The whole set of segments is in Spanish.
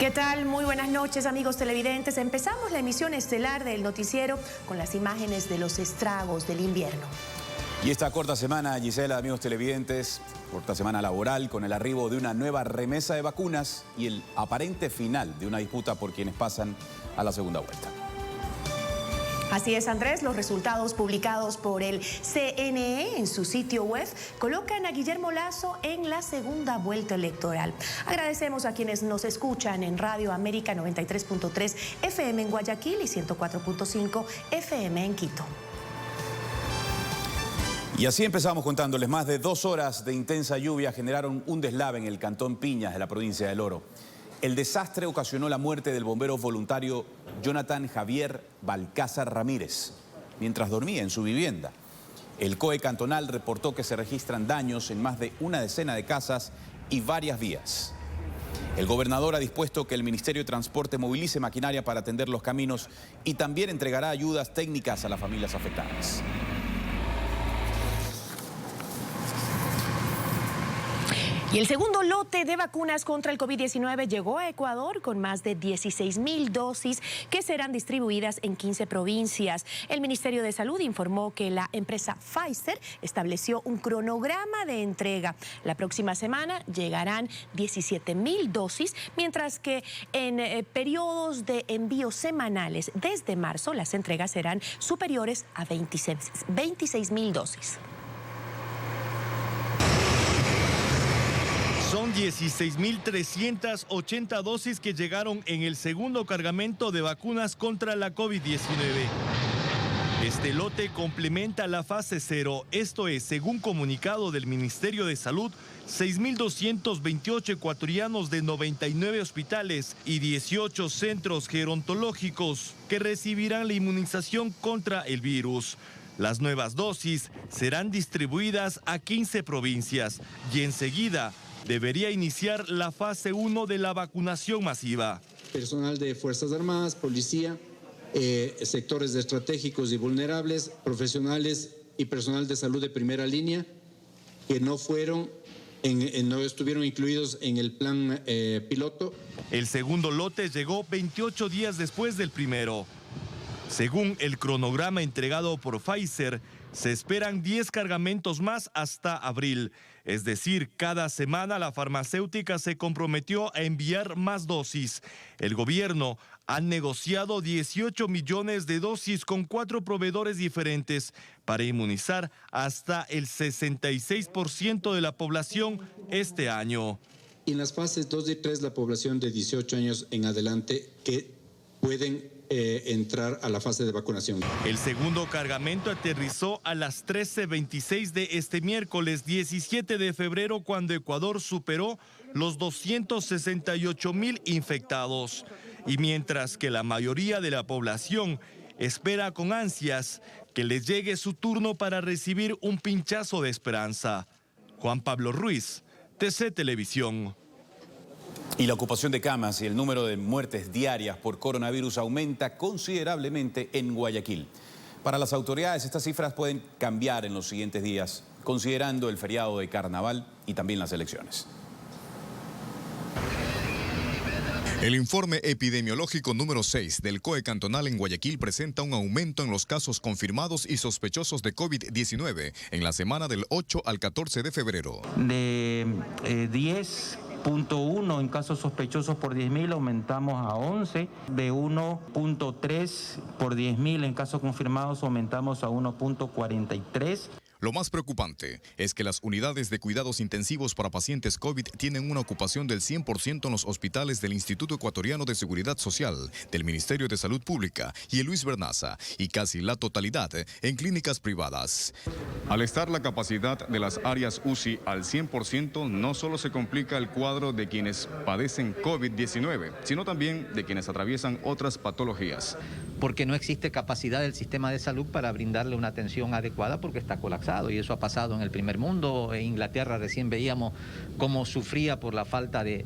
¿Qué tal? Muy buenas noches, amigos televidentes. Empezamos la emisión estelar del noticiero con las imágenes de los estragos del invierno. Y esta corta semana, Gisela, amigos televidentes, corta semana laboral con el arribo de una nueva remesa de vacunas y el aparente final de una disputa por quienes pasan a la segunda vuelta. Así es, Andrés, los resultados publicados por el CNE en su sitio web colocan a Guillermo Lasso en la segunda vuelta electoral. Agradecemos a quienes nos escuchan en Radio América 93.3 FM en Guayaquil y 104.5 FM en Quito. Y así empezamos contándoles. Más de 2 horas de intensa lluvia generaron un deslave en el cantón Piñas de la provincia del Oro. El desastre ocasionó la muerte del bombero voluntario Jonathan Javier Balcázar Ramírez mientras dormía en su vivienda. El COE cantonal reportó que se registran daños en más de una decena de casas y varias vías. El gobernador ha dispuesto que el Ministerio de Transporte movilice maquinaria para atender los caminos y también entregará ayudas técnicas a las familias afectadas. Y el segundo lote de vacunas contra el COVID-19 llegó a Ecuador con más de 16.000 dosis que serán distribuidas en 15 provincias. El Ministerio de Salud informó que la empresa Pfizer estableció un cronograma de entrega. La próxima semana llegarán 17.000 dosis, mientras que en periodos de envío semanales desde marzo las entregas serán superiores a 26.000 dosis. Son 16.380 dosis que llegaron en el segundo cargamento de vacunas contra la COVID-19. Este lote complementa la fase 0, esto es, según comunicado del Ministerio de Salud, 6.228 ecuatorianos de 99 hospitales y 18 centros gerontológicos que recibirán la inmunización contra el virus. Las nuevas dosis serán distribuidas a 15 provincias y enseguida debería iniciar la fase 1 de la vacunación masiva. Personal de Fuerzas Armadas, policía, sectores estratégicos y vulnerables, profesionales y personal de salud de primera línea que no estuvieron incluidos en el plan piloto. El segundo lote llegó 28 días después del primero. Según el cronograma entregado por Pfizer, se esperan 10 cargamentos más hasta abril. Es decir, cada semana la farmacéutica se comprometió a enviar más dosis. El gobierno ha negociado 18 millones de dosis con 4 proveedores diferentes para inmunizar hasta el 66% de la población este año. Y en las fases 2 y 3, la población de 18 años en adelante que pueden entrar a la fase de vacunación. El segundo cargamento aterrizó a las 13:26 de este miércoles 17 de febrero cuando Ecuador superó los 268.000 infectados. Y mientras que la mayoría de la población espera con ansias que les llegue su turno para recibir un pinchazo de esperanza. Juan Pablo Ruiz, TC Televisión. Y la ocupación de camas y el número de muertes diarias por coronavirus aumenta considerablemente en Guayaquil. Para las autoridades, estas cifras pueden cambiar en los siguientes días, considerando el feriado de carnaval y también las elecciones. El informe epidemiológico número 6 del COE cantonal en Guayaquil presenta un aumento en los casos confirmados y sospechosos de COVID-19 en la semana del 8 al 14 de febrero. De 10.1 en casos sospechosos por 10.000 aumentamos a 11, de 1.3 por 10.000 en casos confirmados aumentamos a 1.43. Lo más preocupante es que las unidades de cuidados intensivos para pacientes COVID tienen una ocupación del 100% en los hospitales del Instituto Ecuatoriano de Seguridad Social, del Ministerio de Salud Pública y el Luis Bernaza, y casi la totalidad en clínicas privadas. Al estar la capacidad de las áreas UCI al 100%, no solo se complica el cuadro de quienes padecen COVID-19, sino también de quienes atraviesan otras patologías. Porque no existe capacidad del sistema de salud para brindarle una atención adecuada porque está colapsado, y eso ha pasado en el primer mundo. En Inglaterra recién veíamos cómo sufría por la falta de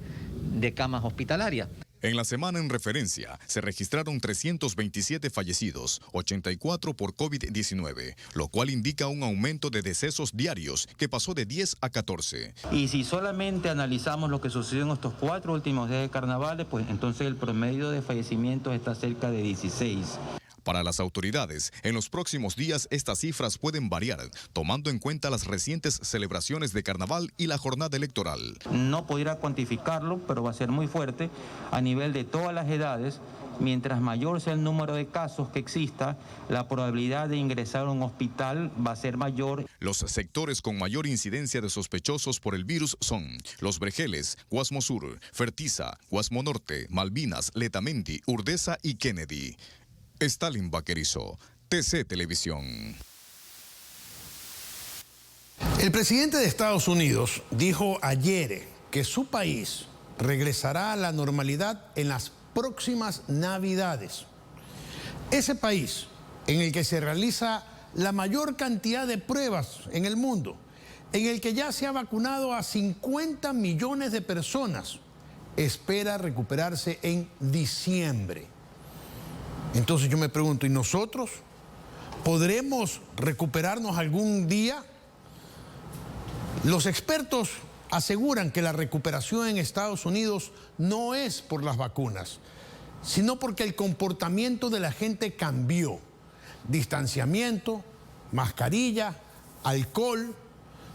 camas hospitalarias. En la semana en referencia, se registraron 327 fallecidos, 84 por COVID-19, lo cual indica un aumento de decesos diarios que pasó de 10 a 14. Y si solamente analizamos lo que sucedió en estos 4 últimos días de carnavales, pues entonces el promedio de fallecimientos está cerca de 16. Para las autoridades, en los próximos días estas cifras pueden variar, tomando en cuenta las recientes celebraciones de carnaval y la jornada electoral. No podría cuantificarlo, pero va a ser muy fuerte a nivel de todas las edades. Mientras mayor sea el número de casos que exista, la probabilidad de ingresar a un hospital va a ser mayor. Los sectores con mayor incidencia de sospechosos por el virus son Los Brejeles, Guasmo Sur, Fertiza, Guasmo Norte, Malvinas, Letamendi, Urdesa y Kennedy. Stalin Vaquerizo, TC Televisión. El presidente de Estados Unidos dijo ayer que su país regresará a la normalidad en las próximas Navidades. Ese país en el que se realiza la mayor cantidad de pruebas en el mundo, en el que ya se ha vacunado a 50 millones de personas, espera recuperarse en diciembre. Entonces yo me pregunto, ¿y nosotros podremos recuperarnos algún día? Los expertos aseguran que la recuperación en Estados Unidos no es por las vacunas, sino porque el comportamiento de la gente cambió. Distanciamiento, mascarilla, alcohol,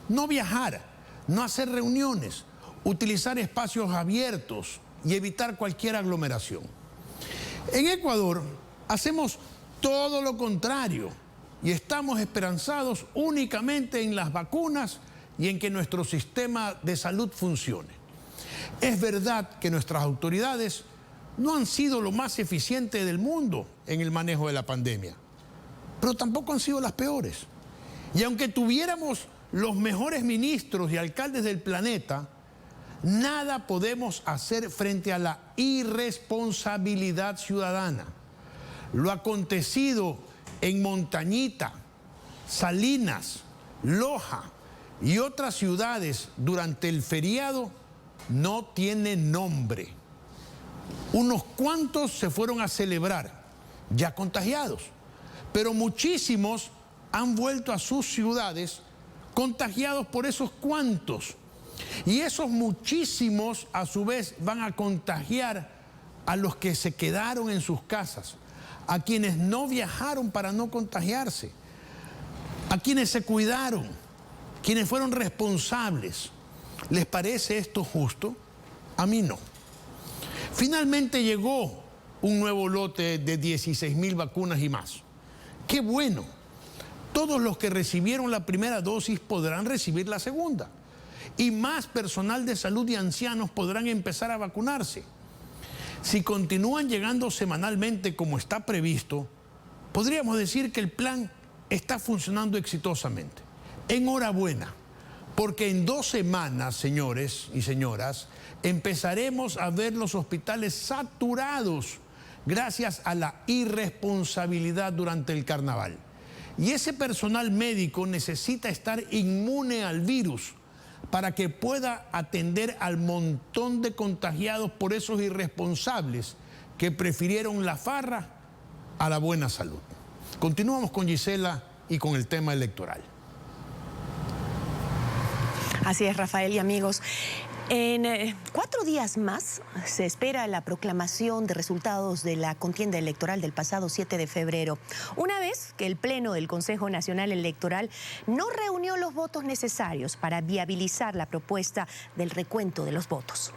no viajar, no hacer reuniones, utilizar espacios abiertos y evitar cualquier aglomeración. En Ecuador hacemos todo lo contrario y estamos esperanzados únicamente en las vacunas y en que nuestro sistema de salud funcione. Es verdad que nuestras autoridades no han sido lo más eficiente del mundo en el manejo de la pandemia, pero tampoco han sido las peores. Y aunque tuviéramos los mejores ministros y alcaldes del planeta, nada podemos hacer frente a la irresponsabilidad ciudadana. Lo acontecido en Montañita, Salinas, Loja y otras ciudades durante el feriado no tiene nombre. Unos cuantos se fueron a celebrar, ya contagiados, pero muchísimos han vuelto a sus ciudades contagiados por esos cuantos. Y esos muchísimos a su vez van a contagiar a los que se quedaron en sus casas, a quienes no viajaron para no contagiarse, a quienes se cuidaron, quienes fueron responsables. ¿Les parece esto justo? A mí no. Finalmente llegó un nuevo lote de 16,000 vacunas y más. ¡Qué bueno! Todos los que recibieron la primera dosis podrán recibir la segunda. Y más personal de salud y ancianos podrán empezar a vacunarse. Si continúan llegando semanalmente como está previsto, podríamos decir que el plan está funcionando exitosamente. Enhorabuena, porque en 2 semanas, señores y señoras, empezaremos a ver los hospitales saturados gracias a la irresponsabilidad durante el carnaval. Y ese personal médico necesita estar inmune al virus para que pueda atender al montón de contagiados por esos irresponsables que prefirieron la farra a la buena salud. Continuamos con Gisela y con el tema electoral. Así es, Rafael y amigos. En 4 días más se espera la proclamación de resultados de la contienda electoral del pasado 7 de febrero, una vez que el Pleno del Consejo Nacional Electoral no reunió los votos necesarios para viabilizar la propuesta del recuento de los votos.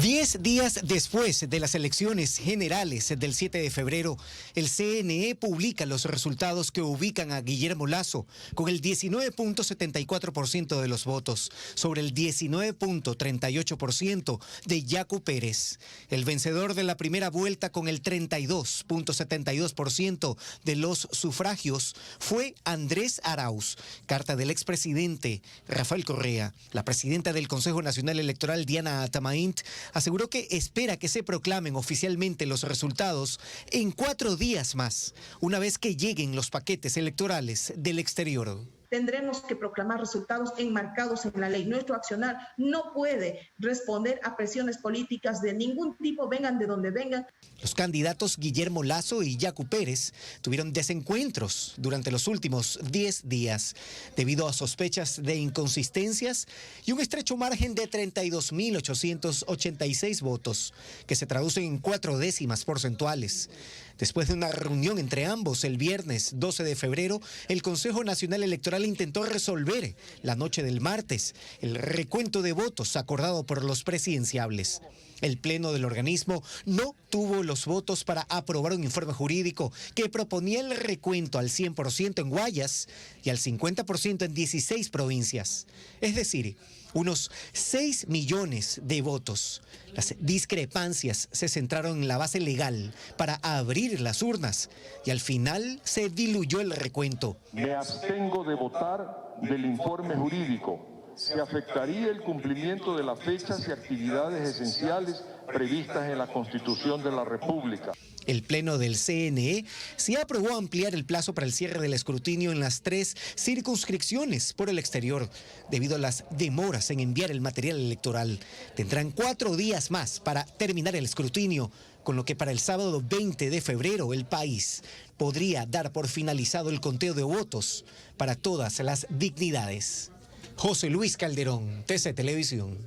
10 días después de las elecciones generales del 7 de febrero, el CNE publica los resultados que ubican a Guillermo Lasso con el 19.74% de los votos, sobre el 19.38% de Yacu Pérez. El vencedor de la primera vuelta con el 32.72% de los sufragios fue Andrés Arauz, carta del expresidente Rafael Correa. La presidenta del Consejo Nacional Electoral, Diana Atamaint, aseguró que espera que se proclamen oficialmente los resultados en 4 días más, una vez que lleguen los paquetes electorales del exterior. tendremos que proclamar resultados enmarcados en la ley. Nuestro accionar no puede responder a presiones políticas de ningún tipo, vengan de donde vengan. Los candidatos Guillermo Lasso y Yacu Pérez tuvieron desencuentros durante los últimos 10 días debido a sospechas de inconsistencias y un estrecho margen de 32.886 votos, que se traducen en 4 décimas porcentuales. Después de una reunión entre ambos el viernes 12 de febrero, el Consejo Nacional Electoral intentó resolver la noche del martes el recuento de votos acordado por los presidenciables. El pleno del organismo no tuvo los votos para aprobar un informe jurídico que proponía el recuento al 100% en Guayas y al 50% en 16 provincias. Es decir, unos 6 millones de votos. Las discrepancias se centraron en la base legal para abrir las urnas y al final se diluyó el recuento. Me abstengo de votar del informe jurídico, que afectaría el cumplimiento de las fechas y actividades esenciales previstas en la Constitución de la República. El pleno del CNE sí aprobó ampliar el plazo para el cierre del escrutinio en las 3 circunscripciones por el exterior, debido a las demoras en enviar el material electoral. Tendrán 4 días más para terminar el escrutinio, con lo que para el sábado 20 de febrero el país podría dar por finalizado el conteo de votos para todas las dignidades. José Luis Calderón, TC Televisión.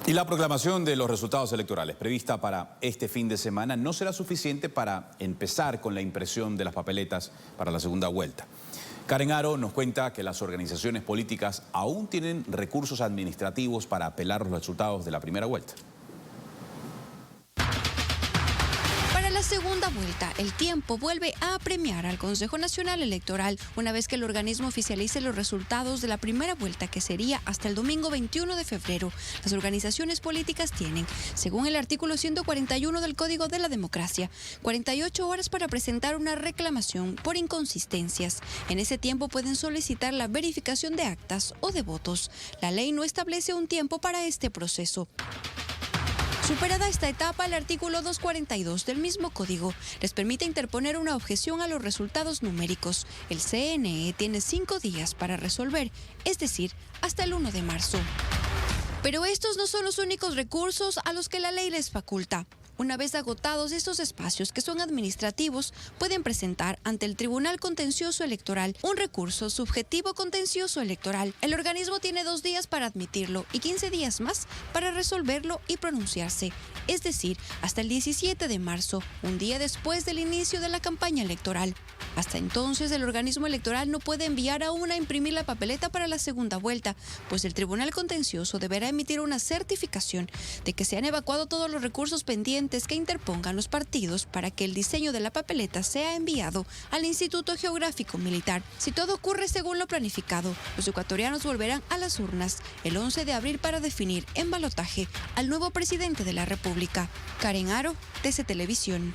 Y la proclamación de los resultados electorales prevista para este fin de semana no será suficiente para empezar con la impresión de las papeletas para la segunda vuelta. Karen Aro nos cuenta que las organizaciones políticas aún tienen recursos administrativos para apelar los resultados de la primera vuelta. Para la segunda vuelta, el tiempo vuelve a apremiar al Consejo Nacional Electoral una vez que el organismo oficialice los resultados de la primera vuelta, que sería hasta el domingo 21 de febrero. Las organizaciones políticas tienen, según el artículo 141 del Código de la Democracia, 48 horas para presentar una reclamación por inconsistencias. En ese tiempo pueden solicitar la verificación de actas o de votos. La ley no establece un tiempo para este proceso. Superada esta etapa, el artículo 242 del mismo código les permite interponer una objeción a los resultados numéricos. El CNE tiene 5 días para resolver, es decir, hasta el 1 de marzo. Pero estos no son los únicos recursos a los que la ley les faculta. Una vez agotados estos espacios que son administrativos, pueden presentar ante el Tribunal Contencioso Electoral un recurso subjetivo contencioso electoral. El organismo tiene 2 días para admitirlo y 15 días más para resolverlo y pronunciarse, es decir, hasta el 17 de marzo, un día después del inicio de la campaña electoral. Hasta entonces, el organismo electoral no puede enviar aún a imprimir la papeleta para la segunda vuelta, pues el Tribunal Contencioso deberá emitir una certificación de que se han evacuado todos los recursos pendientes que interpongan los partidos para que el diseño de la papeleta sea enviado al Instituto Geográfico Militar. Si todo ocurre según lo planificado, los ecuatorianos volverán a las urnas el 11 de abril para definir en balotaje al nuevo presidente de la República. Karen Aro, TC Televisión.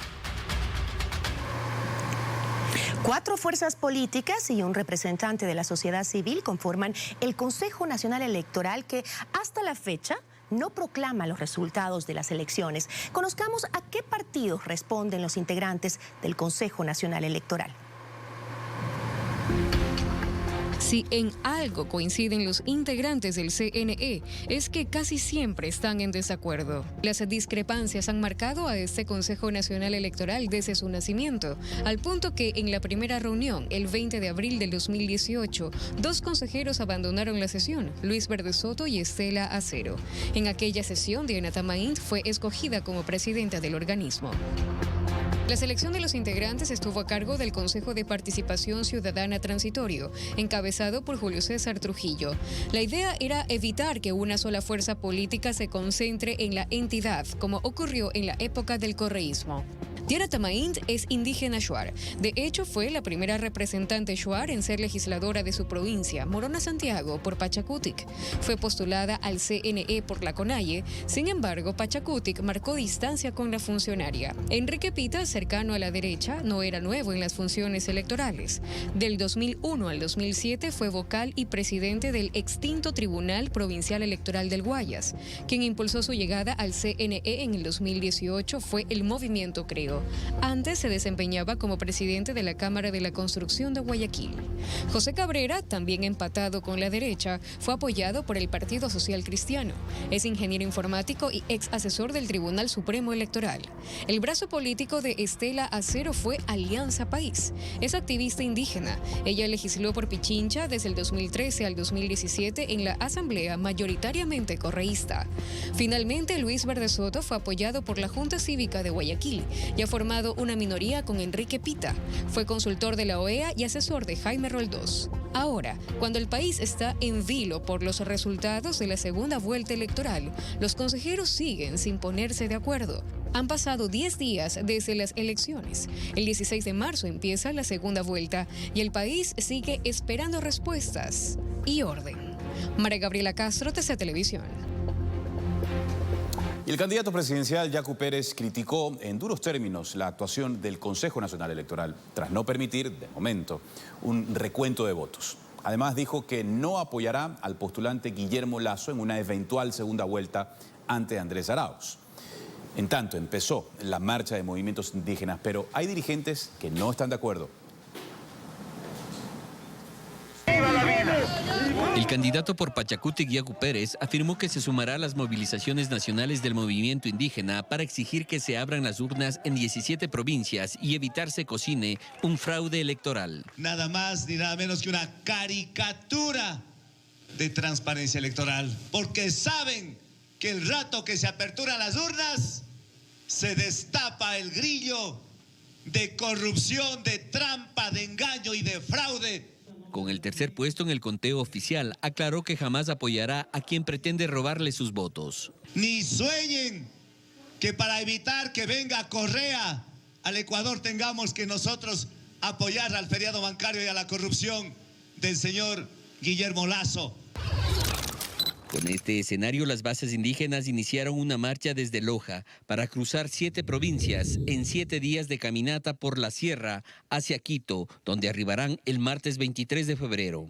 4 fuerzas políticas y un representante de la sociedad civil conforman el Consejo Nacional Electoral, que hasta la fecha no proclama los resultados de las elecciones. Conozcamos a qué partidos responden los integrantes del Consejo Nacional Electoral. Si en algo coinciden los integrantes del CNE, es que casi siempre están en desacuerdo. Las discrepancias han marcado a este Consejo Nacional Electoral desde su nacimiento, al punto que en la primera reunión, el 20 de abril del 2018, 2 consejeros abandonaron la sesión, Luis Verde Soto y Estela Acero. En aquella sesión, Diana Tamaint fue escogida como presidenta del organismo. La selección de los integrantes estuvo a cargo del Consejo de Participación Ciudadana Transitorio, encabezado por Julio César Trujillo. La idea era evitar que una sola fuerza política se concentre en la entidad, como ocurrió en la época del correísmo. Diana Tamaint es indígena shuar. De hecho, fue la primera representante shuar en ser legisladora de su provincia, Morona Santiago, por Pachacutic. Fue postulada al CNE por la CONAIE, sin embargo, Pachacutic marcó distancia con la funcionaria. Enrique Pita, cercano a la derecha, no era nuevo en las funciones electorales. Del 2001 al 2007 fue vocal y presidente del extinto Tribunal Provincial Electoral del Guayas. Quien impulsó su llegada al CNE en el 2018 fue el Movimiento Creo. partido. Antes se desempeñaba como presidente de la Cámara de la Construcción de Guayaquil. José Cabrera, también empatado con la derecha, fue apoyado por el Partido Social Cristiano. Es ingeniero informático y ex asesor del Tribunal Supremo Electoral. El brazo político de Estela Acero fue Alianza País. Es activista indígena. Ella legisló por Pichincha desde el 2013 al 2017 en la Asamblea, mayoritariamente correísta. Finalmente, Luis Verde Soto fue apoyado por la Junta Cívica de Guayaquil y ha formado una minoría con Enrique Pita. Fue consultor de la OEA y asesor de Jaime Roldós. Ahora, cuando el país está en vilo por los resultados de la segunda vuelta electoral, los consejeros siguen sin ponerse de acuerdo. Han pasado 10 días desde las elecciones. El 16 de marzo empieza la segunda vuelta y el país sigue esperando respuestas y orden. María Gabriela Castro, TC Televisión. Y el candidato presidencial Yacu Pérez criticó en duros términos la actuación del Consejo Nacional Electoral, tras no permitir, de momento, un recuento de votos. Además dijo que no apoyará al postulante Guillermo Lasso en una eventual segunda vuelta ante Andrés Arauz. En tanto, empezó la marcha de movimientos indígenas, pero hay dirigentes que no están de acuerdo. El candidato por Pachacutic, Yacu Pérez, afirmó que se sumará a las movilizaciones nacionales del movimiento indígena para exigir que se abran las urnas en 17 provincias y evitar se cocine un fraude electoral. Nada más ni nada menos que una caricatura de transparencia electoral, porque saben que el rato que se aperturan las urnas, se destapa el grillo de corrupción, de trampa, de engaño y de fraude. Con el tercer puesto en el conteo oficial, aclaró que jamás apoyará a quien pretende robarle sus votos. Ni sueñen que para evitar que venga Correa al Ecuador tengamos que nosotros apoyar al feriado bancario y a la corrupción del señor Guillermo Lasso. Con este escenario, las bases indígenas iniciaron una marcha desde Loja para cruzar 7 provincias en 7 días de caminata por la sierra hacia Quito, donde arribarán el martes 23 de febrero.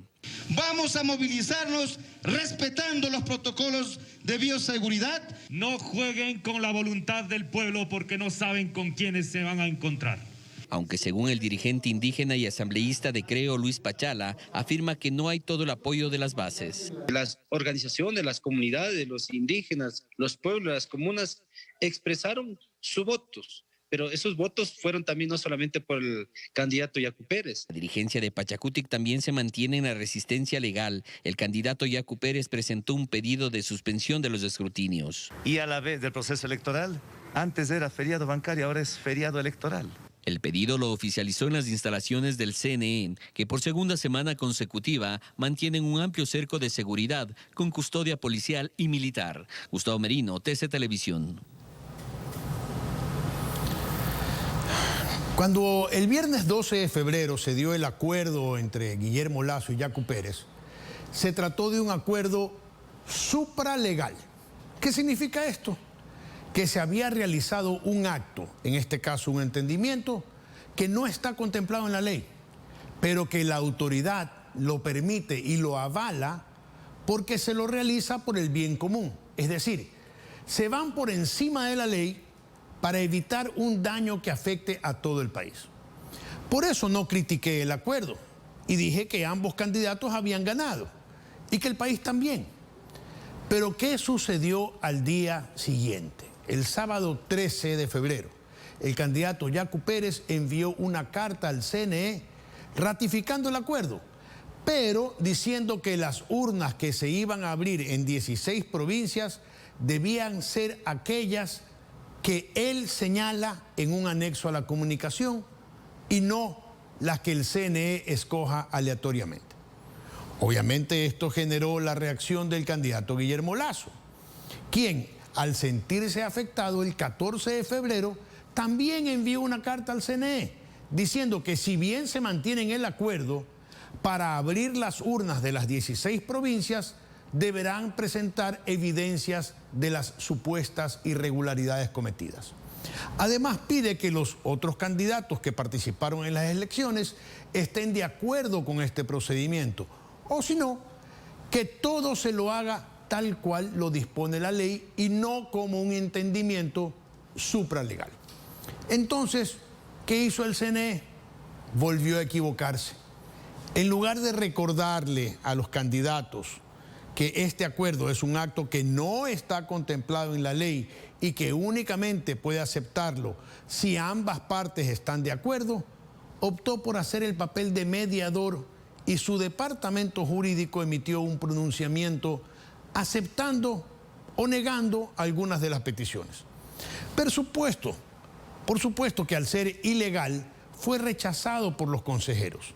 Vamos a movilizarnos respetando los protocolos de bioseguridad. No jueguen con la voluntad del pueblo porque no saben con quiénes se van a encontrar. Aunque según el dirigente indígena y asambleísta de Creo, Luis Pachala, afirma que no hay todo el apoyo de las bases. Las organizaciones, las comunidades, los indígenas, los pueblos, las comunas expresaron sus votos, pero esos votos fueron también no solamente por el candidato Yacu Pérez. La dirigencia de Pachacutic también se mantiene en la resistencia legal. El candidato Yacu Pérez presentó un pedido de suspensión de los escrutinios. Y a la vez del proceso electoral, antes era feriado bancario, ahora es feriado electoral. El pedido lo oficializó en las instalaciones del CNE, que por segunda semana consecutiva mantienen un amplio cerco de seguridad con custodia policial y militar. Gustavo Merino, TC Televisión. Cuando el viernes 12 de febrero se dio el acuerdo entre Guillermo Lasso y Yacu Pérez, se trató de un acuerdo supralegal. ¿Qué significa esto? Que se había realizado un acto, en este caso un entendimiento, que no está contemplado en la ley, pero que la autoridad lo permite y lo avala porque se lo realiza por el bien común. Es decir, se van por encima de la ley para evitar un daño que afecte a todo el país. Por eso no critiqué el acuerdo y dije que ambos candidatos habían ganado y que el país también. Pero ¿qué sucedió al día siguiente? El sábado 13 de febrero, el candidato Yacu Pérez envió una carta al CNE ratificando el acuerdo, pero diciendo que las urnas que se iban a abrir en 16 provincias debían ser aquellas que él señala en un anexo a la comunicación y no las que el CNE escoja aleatoriamente. Obviamente esto generó la reacción del candidato Guillermo Lasso, quien, al sentirse afectado, el 14 de febrero también envió una carta al CNE diciendo que si bien se mantiene en el acuerdo para abrir las urnas de las 16 provincias, deberán presentar evidencias de las supuestas irregularidades cometidas. Además, pide que los otros candidatos que participaron en las elecciones estén de acuerdo con este procedimiento, o si no, que todo se lo haga tal cual lo dispone la ley y no como un entendimiento supralegal. Entonces, ¿qué hizo el CNE? Volvió a equivocarse. En lugar de recordarle a los candidatos que este acuerdo es un acto que no está contemplado en la ley y que únicamente puede aceptarlo si ambas partes están de acuerdo, optó por hacer el papel de mediador y su departamento jurídico emitió un pronunciamiento aceptando o negando algunas de las peticiones. Por supuesto que al ser ilegal fue rechazado por los consejeros.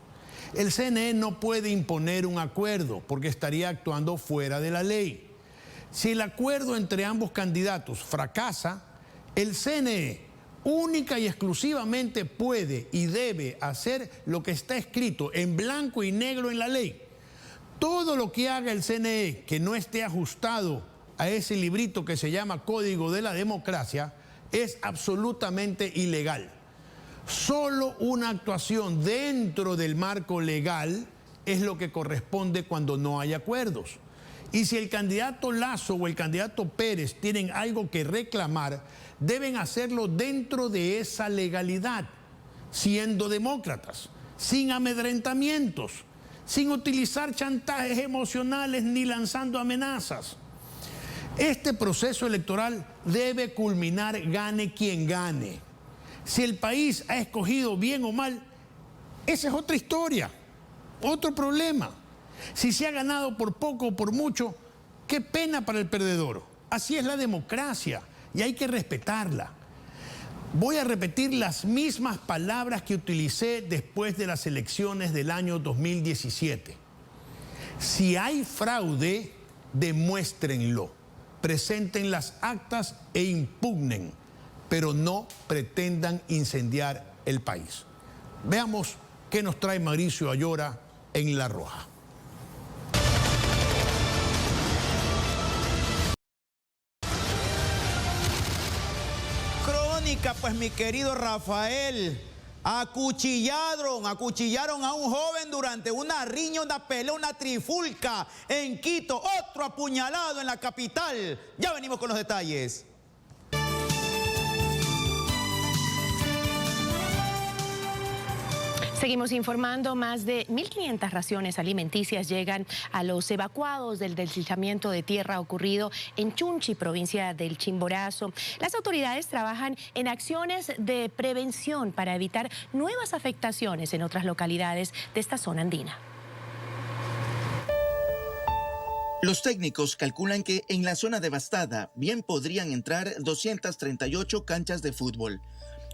El CNE no puede imponer un acuerdo porque estaría actuando fuera de la ley. Si el acuerdo entre ambos candidatos fracasa, el CNE única y exclusivamente puede y debe hacer lo que está escrito en blanco y negro en la ley. Todo lo que haga el CNE que no esté ajustado a ese librito que se llama Código de la Democracia es absolutamente ilegal. Solo una actuación dentro del marco legal es lo que corresponde cuando no hay acuerdos. Y si el candidato Lasso o el candidato Pérez tienen algo que reclamar, deben hacerlo dentro de esa legalidad, siendo demócratas, sin amedrentamientos, sin utilizar chantajes emocionales ni lanzando amenazas. Este proceso electoral debe culminar gane quien gane. Si el país ha escogido bien o mal, esa es otra historia, otro problema. Si se ha ganado por poco o por mucho, qué pena para el perdedor. Así es la democracia y hay que respetarla. Voy a repetir las mismas palabras que utilicé después de las elecciones del año 2017. Si hay fraude, demuéstrenlo, presenten las actas e impugnen, pero no pretendan incendiar el país. Veamos qué nos trae Mauricio Ayora en La Roja. Crónica, pues mi querido Rafael, acuchillaron a un joven durante una riña, una pelea, una trifulca en Quito, otro apuñalado en la capital. Ya venimos con los detalles. Seguimos informando, más de 1.500 raciones alimenticias llegan a los evacuados del deslizamiento de tierra ocurrido en Chunchi, provincia del Chimborazo. Las autoridades trabajan en acciones de prevención para evitar nuevas afectaciones en otras localidades de esta zona andina. Los técnicos calculan que en la zona devastada bien podrían entrar 238 canchas de fútbol.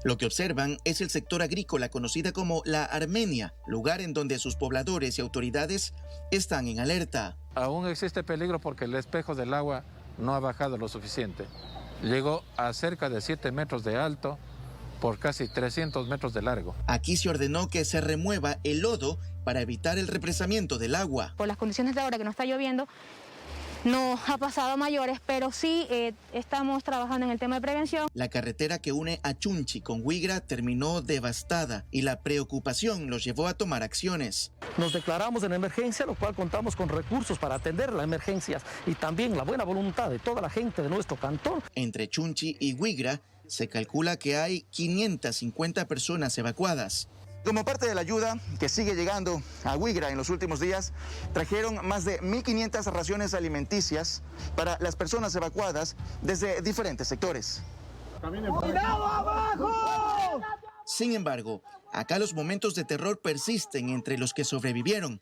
Lo que observan es el sector agrícola conocida como La Armenia, lugar en donde sus pobladores y autoridades están en alerta. Aún existe peligro porque el espejo del agua no ha bajado lo suficiente. Llegó a cerca de 7 metros de alto por casi 300 metros de largo. Aquí se ordenó que se remueva el lodo para evitar el represamiento del agua. Por las condiciones de ahora que no está lloviendo, no ha pasado a mayores, pero sí estamos trabajando en el tema de prevención. La carretera que une a Chunchi con Huigra terminó devastada y la preocupación los llevó a tomar acciones. Nos declaramos en emergencia, lo cual contamos con recursos para atender las emergencias y también la buena voluntad de toda la gente de nuestro cantón. Entre Chunchi y Huigra se calcula que hay 550 personas evacuadas. Como parte de la ayuda que sigue llegando a Huigra en los últimos días, trajeron más de 1.500 raciones alimenticias para las personas evacuadas desde diferentes sectores. ¡Cuidado abajo! Sin embargo, acá los momentos de terror persisten entre los que sobrevivieron.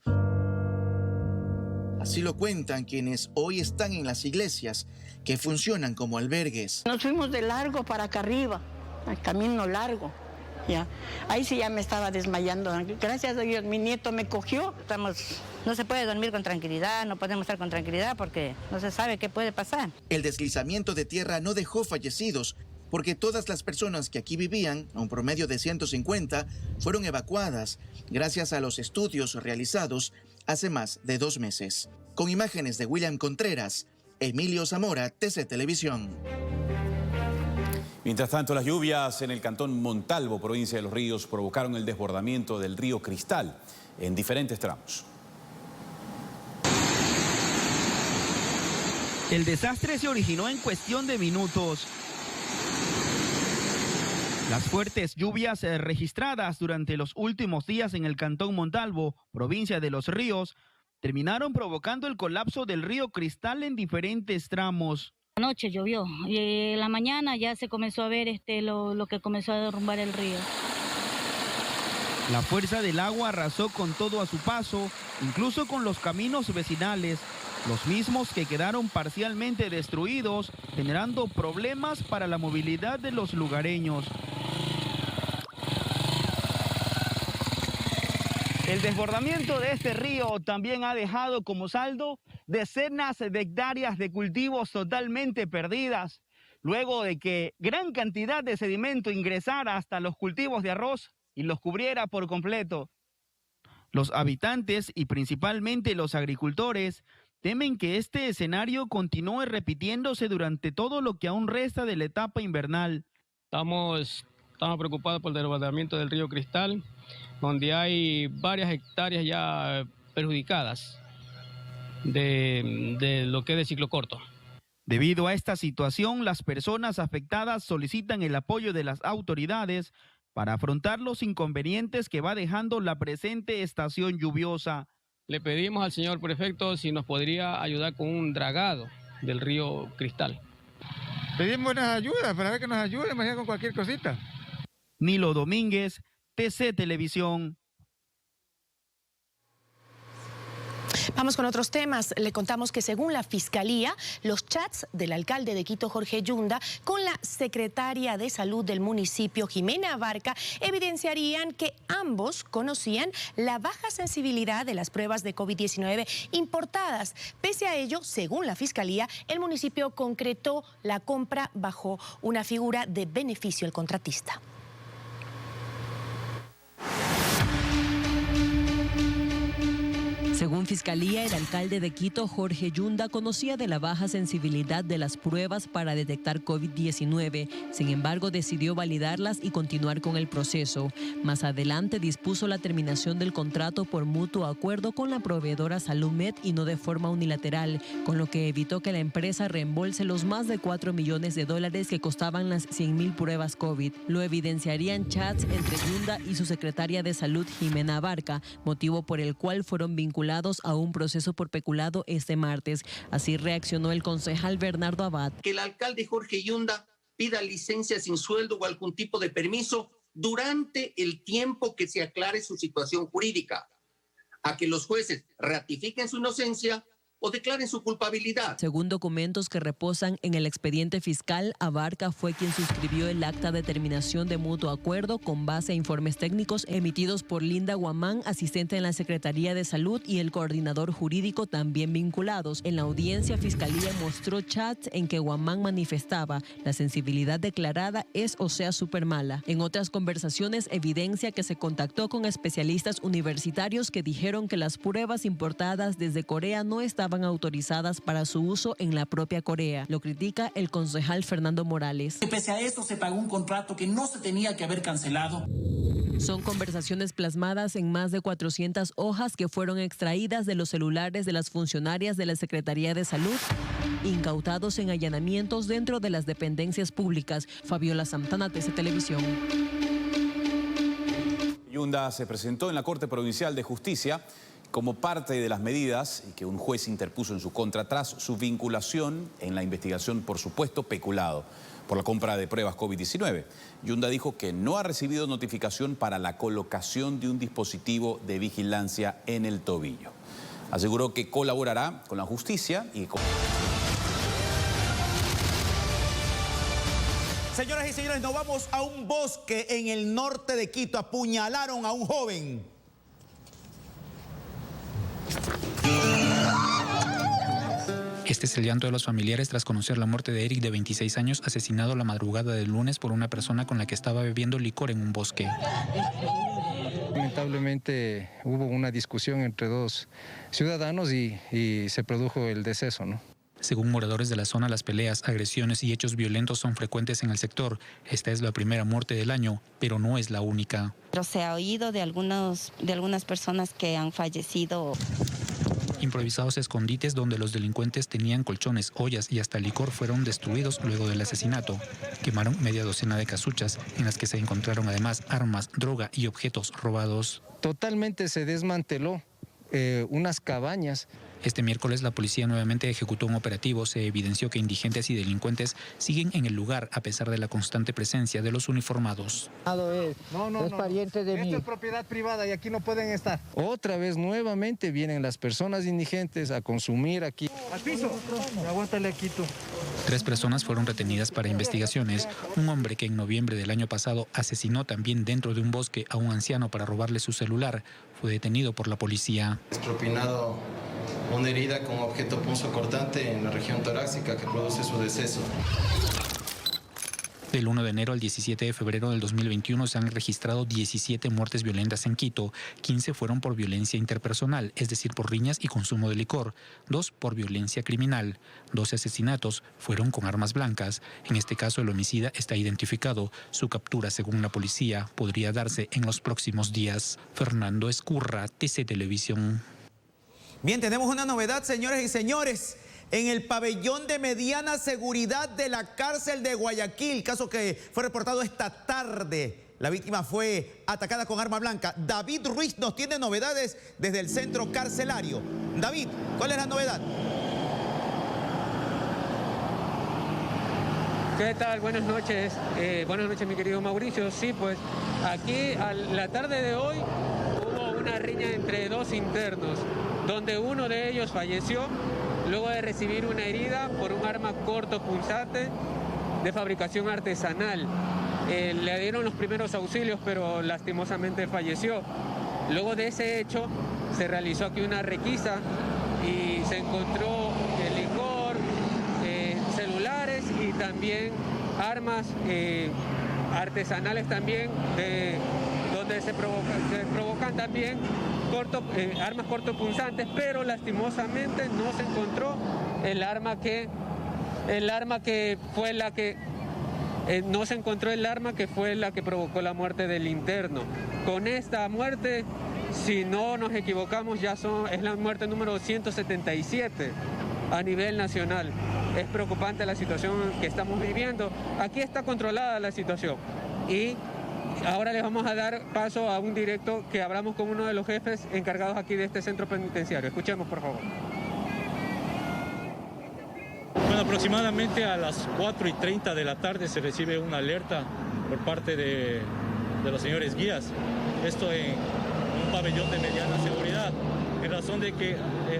Así lo cuentan quienes hoy están en las iglesias que funcionan como albergues. Nos fuimos de largo para acá arriba, al camino largo. Ya. Ahí sí ya me estaba desmayando. Gracias a Dios, mi nieto me cogió. No se puede dormir con tranquilidad, no podemos estar con tranquilidad porque no se sabe qué puede pasar. El deslizamiento de tierra no dejó fallecidos porque todas las personas que aquí vivían, a un promedio de 150, fueron evacuadas gracias a los estudios realizados hace más de 2 meses. Con imágenes de William Contreras, Emilio Zamora, TC Televisión. Mientras tanto, las lluvias en el cantón Montalvo, provincia de Los Ríos, provocaron el desbordamiento del río Cristal en diferentes tramos. El desastre se originó en cuestión de minutos. Las fuertes lluvias registradas durante los últimos días en el cantón Montalvo, provincia de Los Ríos, terminaron provocando el colapso del río Cristal en diferentes tramos. Anoche llovió y en la mañana ya se comenzó a ver lo que comenzó a derrumbar el río. La fuerza del agua arrasó con todo a su paso, incluso con los caminos vecinales, los mismos que quedaron parcialmente destruidos, generando problemas para la movilidad de los lugareños. El desbordamiento de este río también ha dejado como saldo decenas de hectáreas de cultivos totalmente perdidas, luego de que gran cantidad de sedimento ingresara hasta los cultivos de arroz y los cubriera por completo. Los habitantes y principalmente los agricultores temen que este escenario continúe repitiéndose durante todo lo que aún resta de la etapa invernal. Estamos preocupados por el desbordamiento del río Cristal, donde hay varias hectáreas ya perjudicadas de lo que es de ciclo corto. Debido a esta situación, las personas afectadas solicitan el apoyo de las autoridades para afrontar los inconvenientes que va dejando la presente estación lluviosa. Le pedimos al señor prefecto si nos podría ayudar con un dragado del río Cristal. Pedimos unas ayudas para ver que nos ayuden, más con cualquier cosita. Nilo Domínguez, TC Televisión. Vamos con otros temas. Le contamos que según la Fiscalía, los chats del alcalde de Quito, Jorge Yunda, con la secretaria de Salud del municipio, Jimena Abarca, evidenciarían que ambos conocían la baja sensibilidad de las pruebas de COVID-19 importadas. Pese a ello, según la Fiscalía, el municipio concretó la compra bajo una figura de beneficio al contratista. Según Fiscalía, el alcalde de Quito, Jorge Yunda, conocía de la baja sensibilidad de las pruebas para detectar COVID-19. Sin embargo, decidió validarlas y continuar con el proceso. Más adelante dispuso la terminación del contrato por mutuo acuerdo con la proveedora SaludMed y no de forma unilateral, con lo que evitó que la empresa reembolse los más de $4 millones que costaban las 100.000 pruebas COVID. Lo evidenciarían chats entre Yunda y su secretaria de Salud, Jimena Abarca, motivo por el cual fueron vinculados a un proceso por peculado este martes. Así reaccionó el concejal Bernardo Abad. Que el alcalde Jorge Yunda pida licencia sin sueldo o algún tipo de permiso durante el tiempo que se aclare su situación jurídica, a que los jueces ratifiquen su inocencia o declaren su culpabilidad. Según documentos que reposan en el expediente fiscal, Abarca fue quien suscribió el acta de terminación de mutuo acuerdo con base a informes técnicos emitidos por Linda Guamán, asistente en la Secretaría de Salud, y el coordinador jurídico también vinculados. En la audiencia, Fiscalía mostró chats en que Guamán manifestaba: la sensibilidad declarada es o sea súper mala. En otras conversaciones evidencia que se contactó con especialistas universitarios que dijeron que las pruebas importadas desde Corea no estaban autorizadas para su uso en la propia Corea. Lo critica el concejal Fernando Morales. Pese a esto se pagó un contrato que no se tenía que haber cancelado. Son conversaciones plasmadas en más de 400 hojas que fueron extraídas de los celulares de las funcionarias de la Secretaría de Salud, incautados en allanamientos dentro de las dependencias públicas. Fabiola Santana, TC Televisión. Yunda se presentó en la Corte Provincial de Justicia como parte de las medidas que un juez interpuso en su contra tras su vinculación en la investigación por supuesto peculado por la compra de pruebas COVID-19. Yunda dijo que no ha recibido notificación para la colocación de un dispositivo de vigilancia en el tobillo. Aseguró que colaborará con la justicia y con... Señoras y señores, nos vamos a un bosque en el norte de Quito. Apuñalaron a un joven. Este es el llanto de los familiares tras conocer la muerte de Eric, de 26 años, asesinado la madrugada del lunes por una persona con la que estaba bebiendo licor en un bosque. Lamentablemente hubo una discusión entre dos ciudadanos y se produjo el deceso, ¿no? Según moradores de la zona, las peleas, agresiones y hechos violentos son frecuentes en el sector. Esta es la primera muerte del año, pero no es la única. Pero se ha oído de algunas personas que han fallecido. Improvisados escondites donde los delincuentes tenían colchones, ollas y hasta licor fueron destruidos luego del asesinato. Quemaron media docena de casuchas en las que se encontraron además armas, droga y objetos robados. Totalmente se desmanteló unas cabañas. Este miércoles la policía nuevamente ejecutó un operativo. Se evidenció que indigentes y delincuentes siguen en el lugar a pesar de la constante presencia de los uniformados. Es pariente de mí. Esta es propiedad privada y aquí no pueden estar. Otra vez nuevamente vienen las personas indigentes a consumir aquí. Al piso. Aguántale aquí tú. 3 personas fueron retenidas para investigaciones. Un hombre que en noviembre del año pasado asesinó también dentro de un bosque a un anciano para robarle su celular fue detenido por la policía. Es propinado una herida con objeto punzocortante en la región torácica que produce su deceso. Del 1 de enero al 17 de febrero del 2021 se han registrado 17 muertes violentas en Quito. 15 fueron por violencia interpersonal, es decir, por riñas y consumo de licor. 2 por violencia criminal. 12 asesinatos fueron con armas blancas. En este caso, el homicida está identificado. Su captura, según la policía, podría darse en los próximos días. Fernando Escurra, TC Televisión. Bien, tenemos una novedad, señores y señores. En el pabellón de mediana seguridad de la cárcel de Guayaquil, caso que fue reportado esta tarde. La víctima fue atacada con arma blanca. David Ruiz nos tiene novedades desde el centro carcelario. David, ¿cuál es la novedad? ¿Qué tal? Buenas noches. Buenas noches, mi querido Mauricio. Sí, pues aquí a la tarde de hoy hubo una riña entre 2 internos, donde uno de ellos falleció luego de recibir una herida por un arma cortopunzante de fabricación artesanal. Le dieron los primeros auxilios, pero lastimosamente falleció. Luego de ese hecho, se realizó aquí una requisa y se encontró licor, celulares y también armas artesanales también, donde se provocan también armas cortopunzantes, pero lastimosamente no se encontró el arma que fue la que provocó la muerte del interno. Con esta muerte, si no nos equivocamos, es la muerte número 177 a nivel nacional. Es preocupante la situación que estamos viviendo. Aquí está controlada la situación y ahora les vamos a dar paso a un directo que hablamos con uno de los jefes encargados aquí de este centro penitenciario. Escuchemos, por favor. Bueno, aproximadamente a las 4:30 de la tarde se recibe una alerta por parte de los señores guías. Esto en un pabellón de mediana seguridad, en razón de que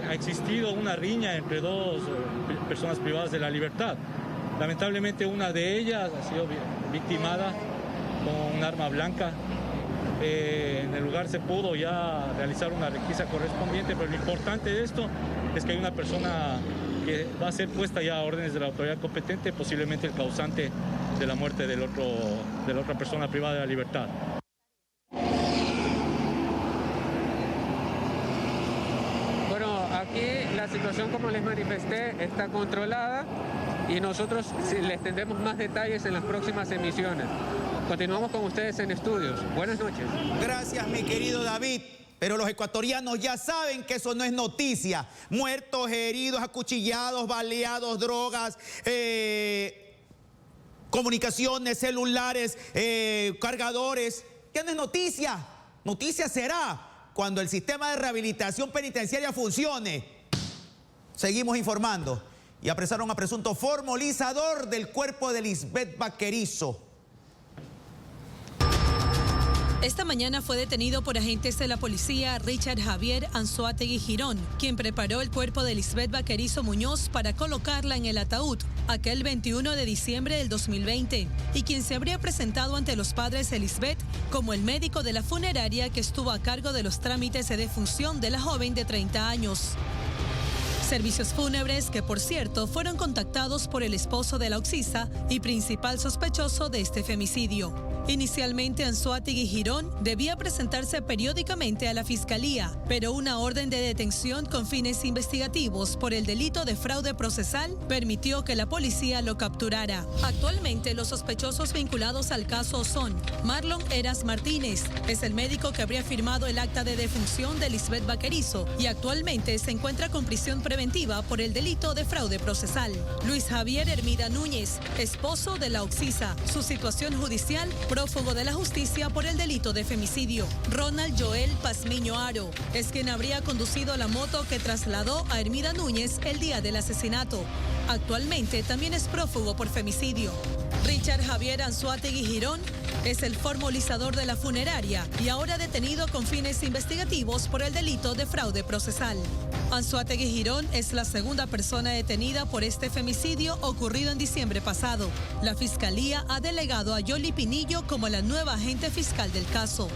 ha existido una riña entre 2 personas privadas de la libertad. Lamentablemente una de ellas ha sido victimada con un arma blanca. En el lugar se pudo ya realizar una requisa correspondiente, pero lo importante de esto es que hay una persona que va a ser puesta ya a órdenes de la autoridad competente, posiblemente el causante de la muerte de la otra persona privada de la libertad. Bueno, aquí la situación, como les manifesté, está controlada y nosotros les tendremos más detalles en las próximas emisiones. Continuamos con ustedes en estudios. Buenas noches. Gracias, mi querido David. Pero los ecuatorianos ya saben que eso no es noticia. Muertos, heridos, acuchillados, baleados, drogas, comunicaciones, celulares, cargadores. ¿Qué no es noticia? Noticia será cuando el sistema de rehabilitación penitenciaria funcione. Seguimos informando. Y apresaron a presunto formalizador del cuerpo de Lisbeth Vaquerizo. Esta mañana fue detenido por agentes de la policía Richard Javier Anzoátegui Girón, quien preparó el cuerpo de Lisbeth Vaquerizo Muñoz para colocarla en el ataúd aquel 21 de diciembre del 2020 y quien se habría presentado ante los padres de Lisbeth como el médico de la funeraria que estuvo a cargo de los trámites de defunción de la joven de 30 años. Servicios fúnebres que, por cierto, fueron contactados por el esposo de la oxisa y principal sospechoso de este femicidio. Inicialmente, Anzoátegui Girón debía presentarse periódicamente a la Fiscalía, pero una orden de detención con fines investigativos por el delito de fraude procesal permitió que la policía lo capturara. Actualmente, los sospechosos vinculados al caso son Marlon Heras Martínez, es el médico que habría firmado el acta de defunción de Lisbeth Vaquerizo y actualmente se encuentra con prisión preventiva por el delito de fraude procesal. Luis Javier Hermida Núñez, esposo de la Oxisa, su situación judicial, prófugo de la justicia por el delito de femicidio. Ronald Joel Pazmiño Aro es quien habría conducido la moto que trasladó a Hermida Núñez el día del asesinato. Actualmente también es prófugo por femicidio. Richard Javier Anzoátegui Girón es el formalizador de la funeraria y ahora detenido con fines investigativos por el delito de fraude procesal. Anzoátegui Girón es la segunda persona detenida por este femicidio ocurrido en diciembre pasado. La Fiscalía ha delegado a Yoli Pinillo como la nueva agente fiscal del caso.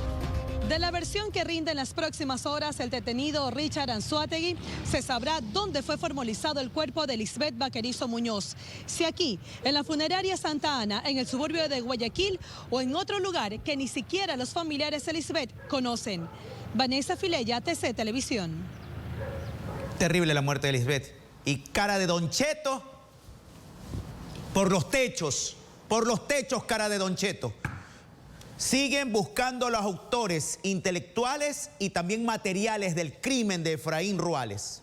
De la versión que rinde en las próximas horas el detenido Richard Anzoátegui, se sabrá dónde fue formalizado el cuerpo de Lisbeth Vaquerizo Muñoz. Si aquí, en la funeraria Santa Ana, en el suburbio de Guayaquil, o en otro lugar que ni siquiera los familiares de Lisbeth conocen. Vanessa Filella, TC Televisión. Terrible la muerte de Lisbeth. Y cara de Don Cheto por los techos, cara de Don Cheto. Siguen buscando a los autores intelectuales y también materiales del crimen de Efraín Ruales.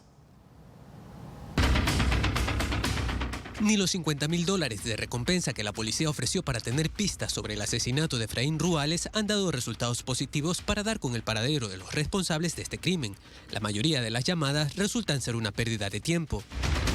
Ni los $50.000 de recompensa que la policía ofreció para tener pistas sobre el asesinato de Efraín Ruales han dado resultados positivos para dar con el paradero de los responsables de este crimen. La mayoría de las llamadas resultan ser una pérdida de tiempo.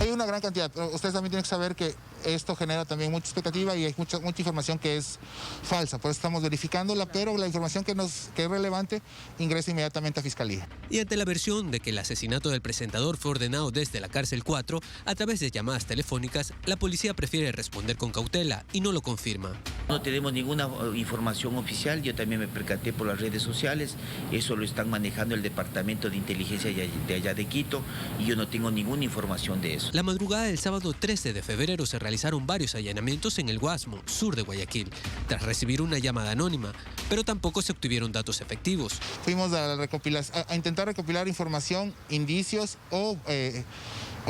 Hay una gran cantidad. Ustedes también tienen que saber que esto genera también mucha expectativa y hay mucha información que es falsa. Por eso estamos verificándola, pero la información que es relevante ingresa inmediatamente a Fiscalía. Y ante la versión de que el asesinato del presentador fue ordenado desde la cárcel 4 a través de llamadas telefónicas, la policía prefiere responder con cautela y no lo confirma. No tenemos ninguna información oficial, yo también me percaté por las redes sociales, eso lo están manejando el Departamento de Inteligencia de allá de Quito y yo no tengo ninguna información de eso. La madrugada del sábado 13 de febrero se realizaron varios allanamientos en el Guasmo, sur de Guayaquil, tras recibir una llamada anónima, pero tampoco se obtuvieron datos efectivos. Fuimos a intentar recopilar información, indicios o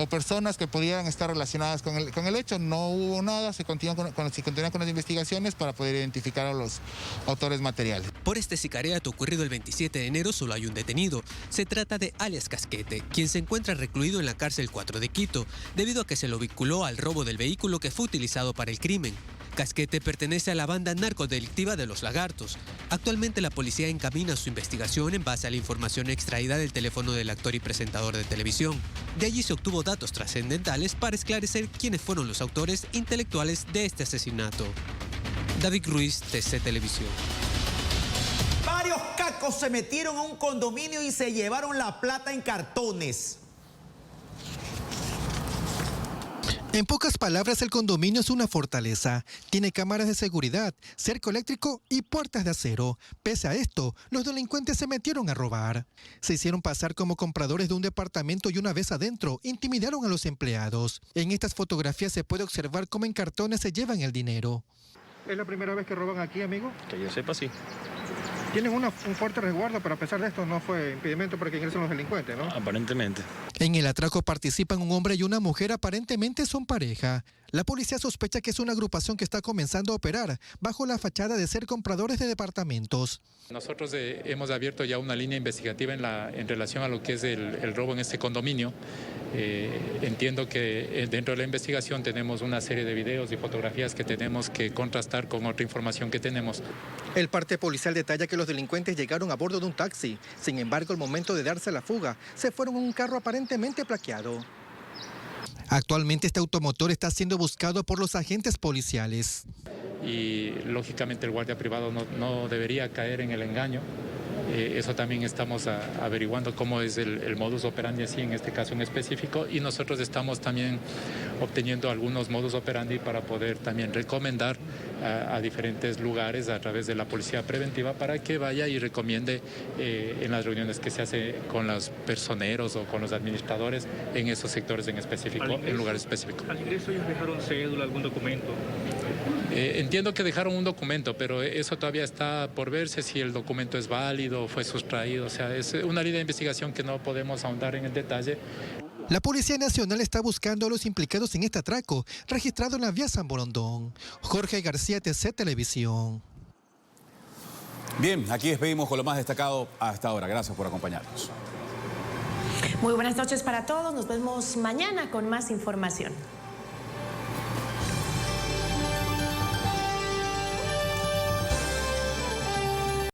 personas que pudieran estar relacionadas con el hecho. No hubo nada, se continúan con las investigaciones para poder identificar a los autores materiales. Por este sicariato ocurrido el 27 de enero solo hay un detenido. Se trata de alias Casquete, quien se encuentra recluido en la cárcel 4 de Quito, debido a que se lo vinculó al robo del vehículo que fue utilizado para el crimen. Casquete pertenece a la banda narcodelictiva de Los Lagartos. Actualmente la policía encamina su investigación en base a la información extraída del teléfono del actor y presentador de televisión. De allí se obtuvo datos trascendentales para esclarecer quiénes fueron los autores intelectuales de este asesinato. David Ruiz, TC Televisión. Varios cacos se metieron a un condominio y se llevaron la plata en cartones. En pocas palabras, el condominio es una fortaleza. Tiene cámaras de seguridad, cerco eléctrico y puertas de acero. Pese a esto, los delincuentes se metieron a robar. Se hicieron pasar como compradores de un departamento y una vez adentro, intimidaron a los empleados. En estas fotografías se puede observar cómo en cartones se llevan el dinero. ¿Es la primera vez que roban aquí, amigo? Que yo sepa, sí. Tienen un fuerte resguardo, pero a pesar de esto no fue impedimento para que ingresen los delincuentes, ¿no? Aparentemente. En el atraco participan un hombre y una mujer, aparentemente son pareja. La policía sospecha que es una agrupación que está comenzando a operar bajo la fachada de ser compradores de departamentos. Nosotros hemos abierto ya una línea investigativa en relación a lo que es el robo en este condominio. Entiendo que dentro de la investigación tenemos una serie de videos y fotografías que tenemos que contrastar con otra información que tenemos. El parte policial detalla que los delincuentes llegaron a bordo de un taxi. Sin embargo, al momento de darse la fuga, se fueron en un carro aparentemente plaqueado. Actualmente este automotor está siendo buscado por los agentes policiales. Y lógicamente el guardia privado no debería caer en el engaño. Eso también estamos averiguando cómo es el modus operandi así en este caso en específico, y nosotros estamos también obteniendo algunos modus operandi para poder también recomendar a diferentes lugares a través de la policía preventiva para que vaya y recomiende en las reuniones que se hace con los personeros o con los administradores en esos sectores en específico, en lugares específicos. ¿Al ingreso ellos dejaron cédula, algún documento? Entiendo que dejaron un documento, pero eso todavía está por verse si el documento es válido o fue sustraído. O sea, es una línea de investigación que no podemos ahondar en el detalle. La Policía Nacional está buscando a los implicados en este atraco, registrado en la vía San Borondón. Jorge García, TC Televisión. Bien, aquí despedimos con lo más destacado hasta ahora. Gracias por acompañarnos. Muy buenas noches para todos. Nos vemos mañana con más información.